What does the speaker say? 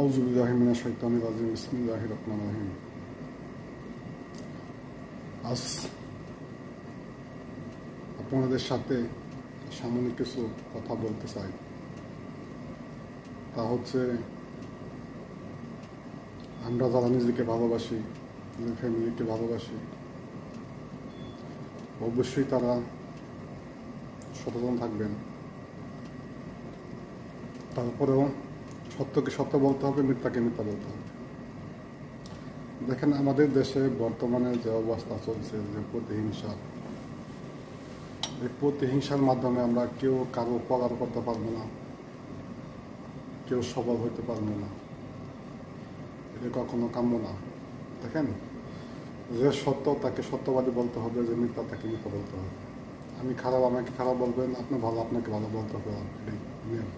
আউযু বিল্লাহি মিনাশ শাইতানির রাজিম বিসমিল্লাহির রহমানির রহিম। আজ আপনাদের সাথে সাময়িক কিছু কথা বলতে চাই। তা হচ্ছে, আমরা যারা নিজেকে ভালোবাসি, নিজের ফ্যামিলিকে ভালোবাসি, অবশ্যই তারা সচেতন থাকবেন। তারপরেও সত্যকে সত্য বলতে হবে, মিথ্যাকে মিথ্যা বলতে হবে। দেখেন, আমাদের দেশে বর্তমানে যে অবস্থা চলছে, যে প্রতিহিংসা, এই প্রতিহিংসার মাধ্যমে আমরা কেউ কারো উপকার করতে পারবো না, কেউ সবল হইতে পারবো না। এটা কখনো কাম্য না। দেখেন, যে সত্য তাকে সত্যবাদী বলতে হবে, যে মিথ্যা তাকে মিথ্যা বলতে হবে। আমি খারাপ, আমাকে খারাপ বলবেন, আপনি ভালো, আপনাকে ভালো বলতে হবে। এটাই নিয়ম।